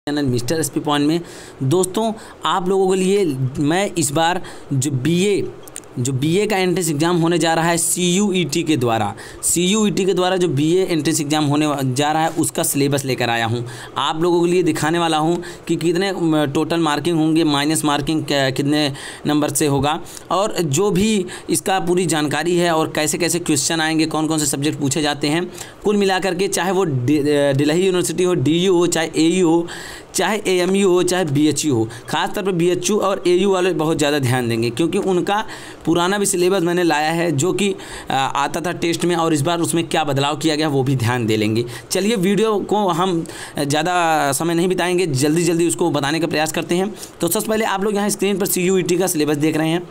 Channel mister SP point में। दोस्तों आप लोगों के लिए मैं इस बार जो बीए का एंट्रेंस एग्ज़ाम होने जा रहा है CUET के द्वारा जो बीए एंट्रेंस एग्ज़ाम होने जा रहा है उसका सिलेबस लेकर आया हूं। आप लोगों के लिए दिखाने वाला हूं कि कितने टोटल मार्किंग होंगे, माइनस मार्किंग कितने नंबर से होगा, और जो भी इसका पूरी जानकारी है और कैसे कैसे क्वेश्चन आएंगे, कौन कौन से सब्जेक्ट पूछे जाते हैं, कुल मिलाकर के चाहे वो दिल्ली यूनिवर्सिटी हो, DU हो, चाहे AU हो, चाहे AMU हो, चाहे BHU हो। खासतौर पर BHU और AU वाले बहुत ज़्यादा ध्यान देंगे क्योंकि उनका पुराना भी सिलेबस मैंने लाया है जो कि आता था टेस्ट में, और इस बार उसमें क्या बदलाव किया गया वो भी ध्यान दे लेंगे। चलिए वीडियो को हम ज़्यादा समय नहीं बिताएंगे, जल्दी जल्दी उसको बताने का प्रयास करते हैं। तो सबसे पहले आप लोग यहाँ स्क्रीन पर CUET का सिलेबस देख रहे हैं,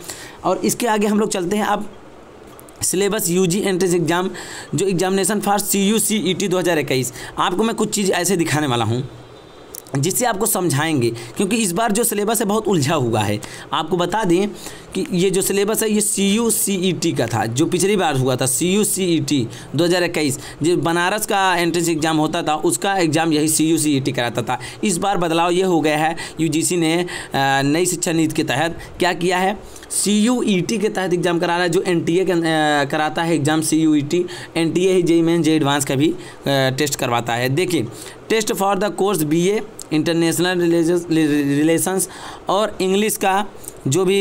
और इसके आगे हम लोग चलते हैं। अब सिलेबस UG एंट्रेंस एग्ज़ाम जो एग्जामिनेशन फॉर CUCET 2021, आपको मैं कुछ चीज़ ऐसे दिखाने वाला हूँ जिससे आपको समझाएंगे, क्योंकि इस बार जो सिलेबस है बहुत उलझा हुआ है। आपको बता दें कि ये जो सिलेबस है ये CUCET का था, जो पिछली बार हुआ था CUCET 2021, जो बनारस का एंट्रेंस एग्ज़ाम होता था उसका एग्ज़ाम यही CUCET कराता था। इस बार बदलाव ये हो गया है, UGC ने नई शिक्षा नीति के तहत क्या किया है, CUET के तहत एग्ज़ाम करा रहा है। जो NTA कराता है एग्ज़ाम CUET, NTA ही JEE मेन JEE एडवांस का भी टेस्ट करवाता है। देखिए, test for the course BA international relations और इंग्लिश का जो भी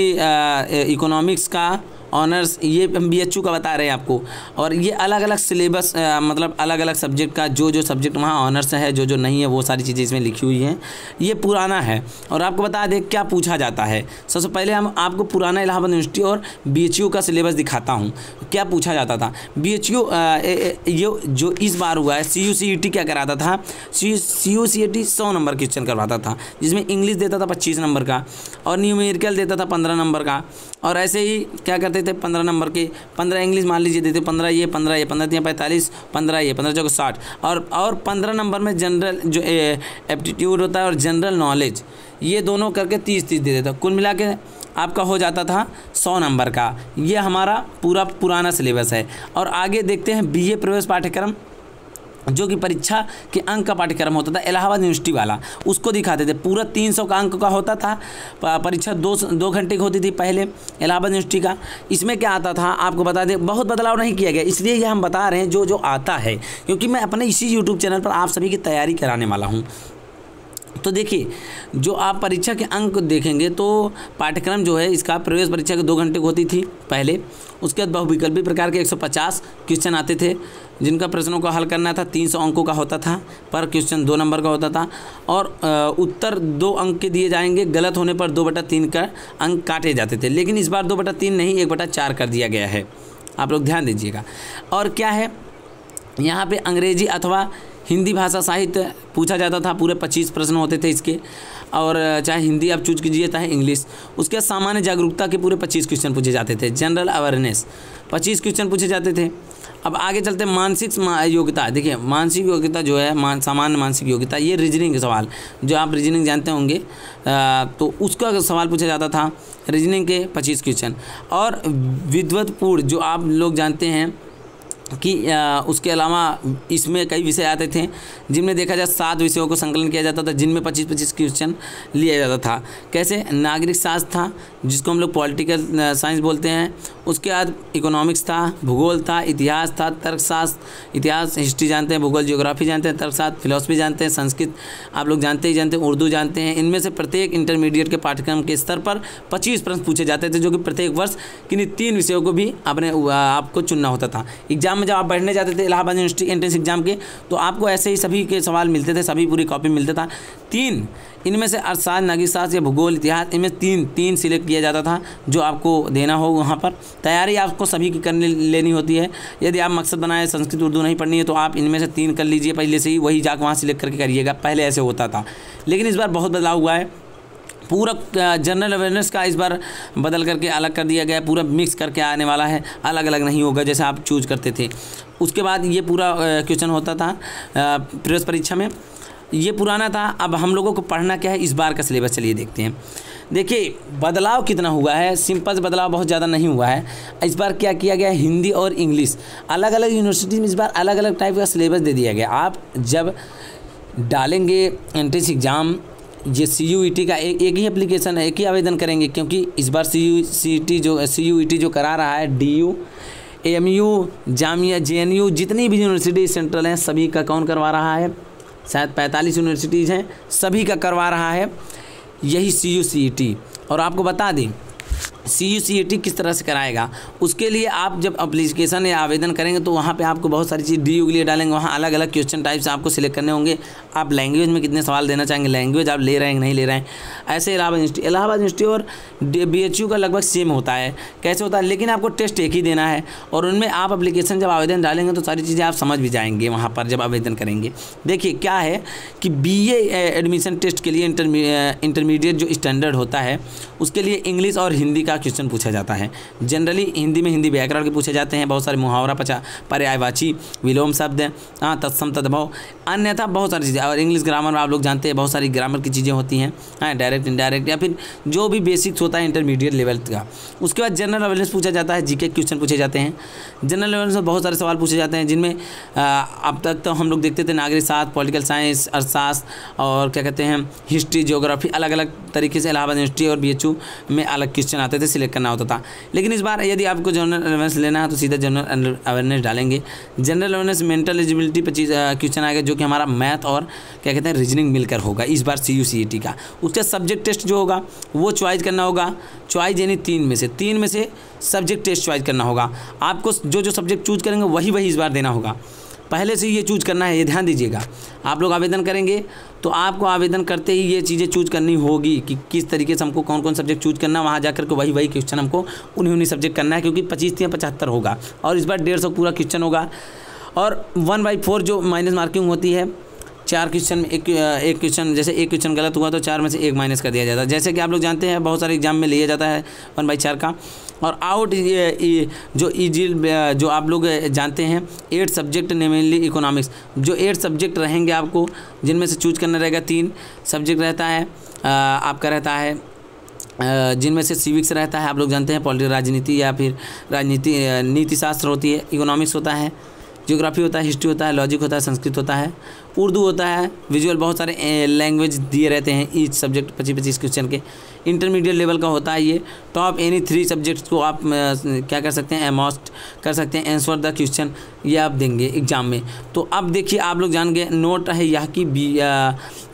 इकोनॉमिक्स का ऑनर्स, ये हम BHU का बता रहे हैं आपको। और ये अलग अलग सिलेबस मतलब अलग अलग सब्जेक्ट का जो सब्जेक्ट वहाँ ऑनर्स है, जो नहीं है, वो सारी चीज़ें इसमें लिखी हुई हैं। ये पुराना है और आपको बता दें क्या पूछा जाता है। सबसे पहले हम आपको पुराना इलाहाबाद यूनिवर्सिटी और BHU का सिलेबस दिखाता हूँ क्या पूछा जाता था। BHU ये जो इस बार हुआ है CUCET क्या कराता था, CUCET 100 नंबर क्वेश्चन करवाता था, जिसमें इंग्लिश देता था 25 नंबर का और न्यूमेरिकल देता था 15 नंबर का, और ऐसे ही क्या करते थे 15 नंबर के 15 इंग्लिश मान लीजिए देते, 15 ये 15 45, 15 ये 15 चौके 60, और 15 नंबर में जनरल जो एप्टीट्यूड होता है और जनरल नॉलेज, ये दोनों करके 30 दे देता। कुल मिला के आपका हो जाता था 100 नंबर का। ये हमारा पूरा पुराना सिलेबस है। और आगे देखते हैं BA प्रवेश पाठ्यक्रम, जो कि परीक्षा के अंक का पाठ्यक्रम होता था इलाहाबाद यूनिवर्सिटी वाला, उसको दिखाते थे। पूरा 300 का अंक का होता था, परीक्षा 2 घंटे की होती थी पहले इलाहाबाद यूनिवर्सिटी का। इसमें क्या आता था आपको बता दें, बहुत बदलाव नहीं किया गया, इसलिए ये हम बता रहे हैं जो आता है, क्योंकि मैं अपने इसी YouTube चैनल पर आप सभी की तैयारी कराने वाला हूँ। तो देखिए, जो आप परीक्षा के अंक देखेंगे तो पाठ्यक्रम जो है इसका प्रवेश परीक्षा के 2 घंटे की होती थी पहले। उसके बाद बहुविकल्पी प्रकार के 150 क्वेश्चन आते थे, जिनका प्रश्नों को हल करना था। 300 अंकों का होता था, पर क्वेश्चन 2 नंबर का होता था, और उत्तर 2 अंक के दिए जाएंगे। गलत होने पर 2/3 का अंक काटे जाते थे, लेकिन इस बार 2/3 नहीं 1/4 कर दिया गया है। आप लोग ध्यान दीजिएगा। और क्या है, यहाँ पे अंग्रेजी अथवा हिंदी भाषा साहित्य पूछा जाता था, पूरे 25 प्रश्न होते थे इसके, और चाहे हिंदी आप चूज कीजिए चाहे इंग्लिश। उसके सामान्य जागरूकता के पूरे 25 क्वेश्चन पूछे जाते थे। जनरल अवेयरनेस 25 क्वेश्चन पूछे जाते थे। अब आगे चलते हैं मानसिक योग्यता। देखिए, मानसिक योग्यता जो है सामान्य मानसिक योग्यता, ये रीजनिंग के सवाल, जो आप रीजनिंग जानते होंगे, तो उसका सवाल पूछा जाता था। रीजनिंग के 25 क्वेश्चन। और विद्वत्पूर्ण जो आप लोग जानते हैं कि उसके अलावा इसमें कई विषय आते थे, जिनमें देखा जाए 7 विषयों को संकलन किया जाता था, जिनमें 25-25 क्वेश्चन लिया जाता था। कैसे, नागरिक शास्त्र था, जिसको हम लोग पॉलिटिकल साइंस बोलते हैं। उसके बाद इकोनॉमिक्स था, भूगोल था, इतिहास था, तर्कशास्त्र, इतिहास हिस्ट्री जानते हैं, भूगोल ज्योग्राफी जानते हैं, तर्कशास्त्र फिलॉसफी जानते हैं, संस्कृत आप लोग जानते हैं, उर्दू जानते हैं। इनमें से प्रत्येक इंटरमीडिएट के पाठ्यक्रम के स्तर पर 25 प्रश्न पूछे जाते थे, जो कि प्रत्येक वर्ष किन्हीं 3 विषयों को भी आपको चुनना होता था। एग्जाम में जब आप बैठने जाते थे इलाहाबाद यूनिवर्सिटी एंट्रेंस एग्जाम के, तो आपको ऐसे ही सभी के सवाल मिलते थे, सभी पूरी कॉपी मिलता था। 3 इनमें से अर्थशास्त्र, नागरिक शास्त्र या भूगोल, इतिहास, इनमें 3 सिलेक्ट किया जाता था, जो आपको देना हो। वहाँ पर तैयारी आपको सभी की करने लेनी होती है। यदि आप मकसद बनाए संस्कृत उर्दू नहीं पढ़नी है तो आप इनमें से 3 कर लीजिए पहले से ही, वही जाकर वहाँ सिलेक्ट करके करिएगा। पहले ऐसे होता था, लेकिन इस बार बहुत बदलाव हुआ है। पूरा जनरल अवेयरनेस का इस बार बदल करके अलग कर दिया गया है, पूरा मिक्स करके आने वाला है, अलग अलग नहीं होगा जैसे आप चूज करते थे। उसके बाद ये पूरा क्वेश्चन होता था प्रवेश परीक्षा में, ये पुराना था। अब हम लोगों को पढ़ना क्या है, इस बार का सिलेबस चलिए देखते हैं। देखिए बदलाव कितना हुआ है, सिंपल बदलाव बहुत ज़्यादा नहीं हुआ है। इस बार क्या किया गया है, हिंदी और इंग्लिश अलग अलग यूनिवर्सिटी में इस बार अलग अलग टाइप का सिलेबस दे दिया गया। आप जब डालेंगे एंट्रेंस एग्ज़ाम, ये CUET का एक ही एप्लीकेशन है, एक ही आवेदन करेंगे, क्योंकि इस बार CUET जो करा रहा है DU, AMU, जामिया, JNU, जितनी भी यूनिवर्सिटी सेंट्रल हैं सभी का कौन करवा रहा है, शायद 45 यूनिवर्सिटीज़ हैं, सभी का करवा रहा है यही CUET। और आपको बता दें CUET किस तरह से कराएगा, उसके लिए आप जब एप्लीकेशन या आवेदन करेंगे तो वहाँ पे आपको बहुत सारी चीज़ DU के लिए डालेंगे, वहाँ अलग अलग क्वेश्चन टाइप्स आपको सिलेक्ट करने होंगे। आप लैंग्वेज में कितने सवाल देना चाहेंगे, लैंग्वेज आप ले रहे हैं कि नहीं ले रहे हैं। ऐसे इलाहाबाद यूनिवर्सिटी और BHU का लगभग सेम होता है, कैसे होता है, लेकिन आपको टेस्ट एक ही देना है और उनमें आप एप्लीकेशन जब आवेदन डालेंगे तो सारी चीज़ें आप समझ भी जाएंगे वहाँ पर जब आवेदन करेंगे। देखिए क्या है कि BA एडमिशन टेस्ट के लिए इंटरमीडिएट जो स्टैंडर्ड होता है उसके लिए इंग्लिश और हिंदी का क्वेश्चन पूछा जाता है। जनरली हिंदी में हिंदी व्याकरण के पूछे जाते हैं, बहुत सारे मुहावरा, पर्यायवाची, विलोम शब्द, तत्सम, तद्भव, अन्यथा बहुत सारी चीज़ें। और इंग्लिश ग्रामर में आप लोग जानते हैं बहुत सारी ग्रामर की चीज़ें होती हैं, डायरेक्ट, इनडायरेक्ट, या फिर जो भी बेसिक्स होता है इंटरमीडिएट लेवल का। उसके बाद जनरल अवेयरनेस पूछा जाता है, GK क्वेश्चन पूछे जाते हैं। जनरल अवेयरनेस में बहुत सारे सवाल पूछे जाते हैं, जिनमें अब तक तो हम लोग देखते थे नागरिक शास्त्र, पॉलिटिकल साइंस, अर्थशास्त्र और क्या कहते हैं हिस्ट्री, ज्योग्राफी, अलग अलग तरीके से इलाहाबाद यूनिवर्सिटी और BHU में अलग क्वेश्चन आते थे, सिलेक्ट करना होता था। लेकिन इस बार यदि आपको जनरल अवेयरनेस लेना है तो सीधा जनरल अवेयरनेस डालेंगे। जनरल अवेयरनेस मेंटल एलिजिबिलिटी पर क्वेश्चन आएगा, जो कि हमारा मैथ और क्या कहते हैं रीजनिंग मिलकर होगा इस बार CUET का। उसका सब्जेक्ट टेस्ट जो होगा वो चॉइस करना होगा, चॉइस यानी तीन में से सब्जेक्ट टेस्ट चॉइस करना होगा। आपको जो सब्जेक्ट चूज करेंगे वही इस बार देना होगा, पहले से ये चूज करना है, ये ध्यान दीजिएगा। आप लोग आवेदन करेंगे तो आपको आवेदन करते ही ये चीज़ें चूज करनी होगी कि किस तरीके से हमको कौन कौन सब्जेक्ट चूज करना है। वहाँ जाकर के वही क्वेश्चन हमको उन्हीं सब्जेक्ट करना है, क्योंकि 25 या 75 होगा और इस बार 150 पूरा क्वेश्चन होगा। और 1/4 जो माइनस मार्किंग होती है, 4 क्वेश्चन में एक क्वेश्चन, जैसे एक क्वेश्चन गलत हुआ तो 4 में से 1 माइनस कर दिया जाता है। जैसे कि आप लोग जानते हैं बहुत सारे एग्जाम में लिया जाता है 1/4 का। और आउट जो आप लोग जानते हैं 8 सब्जेक्ट मेनली इकोनॉमिक्स, जो 8 सब्जेक्ट रहेंगे आपको, जिनमें से चूज करना रहेगा 3 सब्जेक्ट रहता है आपका रहता है, जिनमें से सिविक्स रहता है, आप लोग जानते हैं पॉलिटिकल राजनीति या फिर नीति शास्त्र होती है, इकोनॉमिक्स होता है, ज्योग्राफी होता है, हिस्ट्री होता है, लॉजिक होता है, संस्कृत होता है, उर्दू होता है, विजुअल, बहुत सारे लैंग्वेज दिए रहते हैं ईच सब्जेक्ट 25-25 क्वेश्चन के। इंटरमीडिएट लेवल का होता है ये। टॉप एनी 3 सब्जेक्ट्स को आप क्या कर सकते हैं, एमॉस्ट कर सकते हैं, आंसर द क्वेश्चन, ये आप देंगे एग्जाम में। तो अब देखिए आप लोग जान गए, नोट है यह कि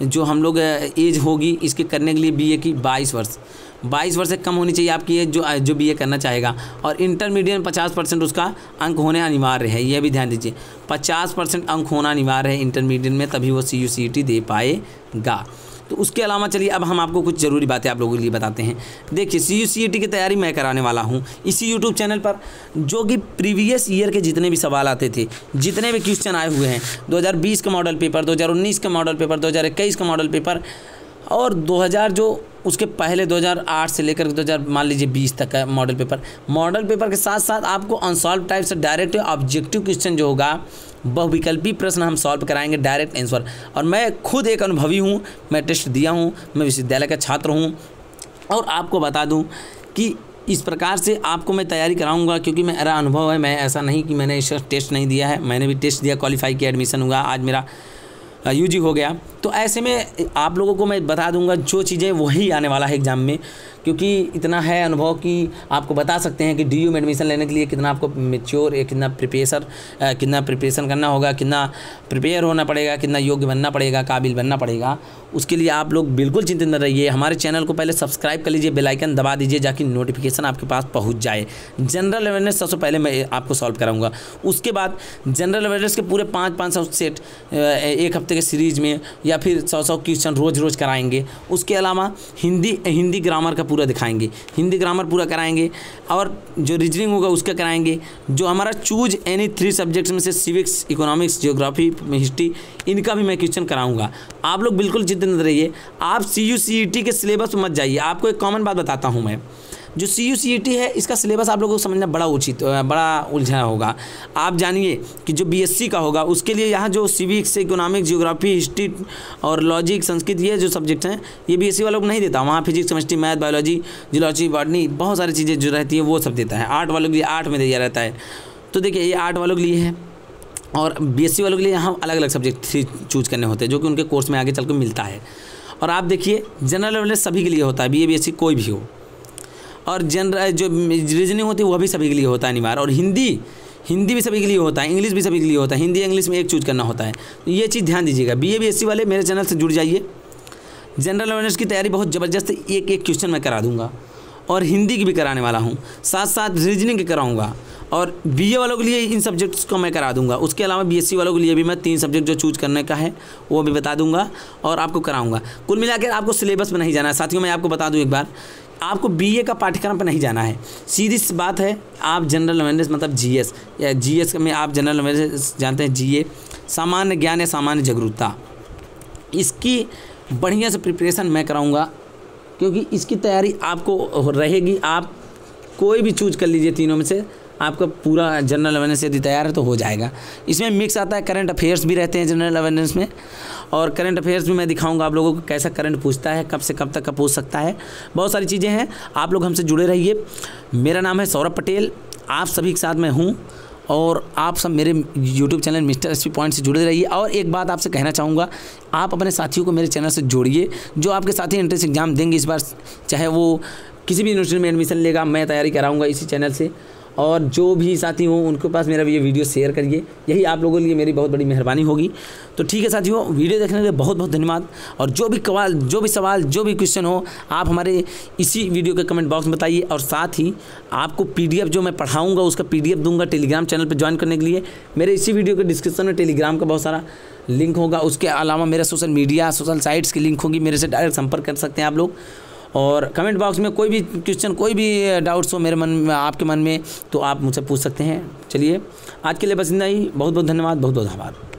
जो हम लोग एज होगी इसके करने के लिए BA की 22 वर्ष से कम होनी चाहिए आपकी एज, जो BA करना चाहेगा। और इंटरमीडिएट में 50% उसका अंक होने अनिवार्य है, यह भी ध्यान दीजिए। 50% अंक होना अनिवार्य है इंटरमीडिएट में, तभी वो CUET दे पाएगा। तो उसके अलावा चलिए अब हम आपको कुछ ज़रूरी बातें आप लोगों के लिए बताते हैं। देखिए CUET की तैयारी मैं कराने वाला हूँ इसी यूट्यूब चैनल पर, जो कि प्रीवियस ईयर के जितने भी सवाल आते थे, जितने भी क्वेश्चन आए हुए हैं, 2020 का मॉडल पेपर, 2019 का मॉडल पेपर, 2021 का मॉडल पेपर और 2000 जो उसके पहले 2008 से लेकर 2000 मान लीजिए 20 तक का मॉडल पेपर के साथ साथ आपको अनसॉल्व टाइप से डायरेक्ट ऑब्जेक्टिव क्वेश्चन जो होगा, बहुविकल्पी प्रश्न हम सॉल्व कराएंगे, डायरेक्ट आंसर। और मैं खुद एक अनुभवी हूँ, मैं टेस्ट दिया हूँ, मैं विश्वविद्यालय का छात्र हूँ और आपको बता दूँ कि इस प्रकार से आपको मैं तैयारी कराऊंगा, क्योंकि मेरा अनुभव है। मैं ऐसा नहीं कि मैंने इस टेस्ट नहीं दिया है, मैंने भी टेस्ट दिया, क्वालिफाई किया, एडमिशन हुआ, आज मेरा UG हो गया। तो ऐसे में आप लोगों को मैं बता दूंगा जो चीज़ें वही आने वाला है एग्ज़ाम में, क्योंकि इतना है अनुभव कि आपको बता सकते हैं कि DU में एडमिशन लेने के लिए कितना आपको मेच्योर, कितना प्रिपरेशन करना होगा, कितना प्रिपेयर होना पड़ेगा, कितना योग्य बनना पड़ेगा, काबिल बनना पड़ेगा। उसके लिए आप लोग बिल्कुल चिंतित न रहिए। हमारे चैनल को पहले सब्सक्राइब कर लीजिए, बेल आइकन दबा दीजिए, ताकि नोटिफिकेशन आपके पास पहुँच जाए। जनरल अवेयरनेस सबसे पहले मैं आपको सॉल्व कराऊँगा, उसके बाद जनरल अवेयरनेस के पूरे 500 सेट एक हफ्ते के सीरीज में या फिर 100 क्वेश्चन रोज़ कराएंगे। उसके अलावा हिंदी ग्रामर का पूरा दिखाएंगे, हिंदी ग्रामर पूरा कराएंगे और जो रीजनिंग होगा उसका कराएंगे। जो हमारा चूज एनी 3 सब्जेक्ट्स में से सिविक्स, इकोनॉमिक्स, ज्योग्राफी, हिस्ट्री, इनका भी मैं क्वेश्चन कराऊंगा। आप लोग बिल्कुल चिंतित न रहिए। आप CUET के सिलेबस में मत जाइए। आपको एक कॉमन बात बताता हूँ मैं, जो CUET है इसका सिलेबस आप लोगों को समझना बड़ा उलझा होगा। आप जानिए कि जो BSc का होगा उसके लिए यहाँ जो सिविक्स, इकोनॉमिक्स, ज्योग्राफी, हिस्ट्री और लॉजिक, संस्कृत, ये जो सब्जेक्ट हैं ये BSc वालों को नहीं देता। वहाँ physics, chemistry, math, biology, geology, botany, बहुत सारी चीज़ें जो रहती है वो सब देता है। आर्ट वालों के लिए आर्ट में दिया रहता है। तो देखिए ये आर्ट वालों के लिए है, और बीएससी वालों के लिए यहाँ अलग अलग सब्जेक्ट चूज करने होते हैं जो कि उनके कोर्स में आगे चल कर मिलता है। और आप देखिए जनरल अवेयरनेस सभी के लिए होता है, बीए बीएससी कोई भी हो। और जनरल जो रीजनिंग होती है वह भी सभी के लिए होता है अनिवार्य। और हिंदी भी सभी के लिए होता है, इंग्लिश भी सभी के लिए होता है। हिंदी इंग्लिश में एक चूज करना होता है, तो ये चीज़ ध्यान दीजिएगा। बीए बीएससी वाले मेरे चैनल से जुड़ जाइए। जनरल अवेयरनेस की तैयारी बहुत ज़बरदस्त, एक एक क्वेश्चन मैं करा दूंगा और हिंदी की भी कराने वाला हूँ, साथ साथ रीजनिंग की कराऊंगा। और बीए वालों के लिए इन सब्जेक्ट्स को मैं करा दूंगा। उसके अलावा बीएससी वालों के लिए भी मैं 3 सब्जेक्ट जो चूज करने का है वो भी बता दूंगा और आपको कराऊंगा। कुल मिलाकर आपको सिलेबस में नहीं जाना है साथियों। मैं आपको बता दूं एक बार, आपको बीए का पाठ्यक्रम पर नहीं जाना है। सीधी सी बात है, आप जनरल अवेयरनेस मतलब जीएस या जीएस में आप जनरल अवेयरनेस जानते हैं, जीए सामान्य ज्ञान या सामान्य जागरूकता, इसकी बढ़िया से प्रिपरेशन मैं कराऊंगा क्योंकि इसकी तैयारी आपको रहेगी। आप कोई भी चूज कर लीजिए तीनों में से, आपका पूरा जनरल अवेयरनेस यदि तैयार है तो हो जाएगा। इसमें मिक्स आता है, करंट अफेयर्स भी रहते हैं जनरल अवेयरनेस में। और करंट अफेयर्स भी मैं दिखाऊंगा आप लोगों को कैसा करंट पूछता है, कब से कब तक का पूछ सकता है। बहुत सारी चीज़ें हैं, आप लोग हमसे जुड़े रहिए। मेरा नाम है सौरभ पटेल, आप सभी के साथ मैं हूँ और आप सब मेरे YouTube channel mister SP point से जुड़े रहिए। और एक बात आपसे कहना चाहूँगा, आप अपने साथियों को मेरे चैनल से जोड़िए। जो आपके साथी एंट्रेंस एग्जाम देंगे इस बार, चाहे वो किसी भी यूनिवर्सिटी में एडमिशन लेगा, मैं तैयारी कराऊंगा इसी चैनल से। और जो भी साथी हों उनके पास मेरा ये वीडियो शेयर करिए, यही आप लोगों के लिए मेरी बहुत बड़ी मेहरबानी होगी। तो ठीक है साथियों, वीडियो देखने के लिए बहुत बहुत धन्यवाद। और जो भी सवाल जो भी क्वेश्चन हो, आप हमारे इसी वीडियो के कमेंट बॉक्स में बताइए। और साथ ही आपको पीडीएफ जो मैं पढ़ाऊँगा उसका पीडीएफ दूंगा टेलीग्राम चैनल पर ज्वाइन करने के लिए। मेरे इसी वीडियो के डिस्क्रिप्शन में टेलीग्राम का बहुत सारा लिंक होगा। उसके अलावा मेरा सोशल मीडिया सोशल साइट्स की लिंक होगी, मेरे से डायरेक्ट संपर्क कर सकते हैं आप लोग। और कमेंट बॉक्स में कोई भी क्वेश्चन, कोई भी डाउट्स हो मेरे मन में, आपके मन में, तो आप मुझसे पूछ सकते हैं। चलिए आज के लिए बस इतना ही। बहुत बहुत धन्यवाद, बहुत बहुत आभार।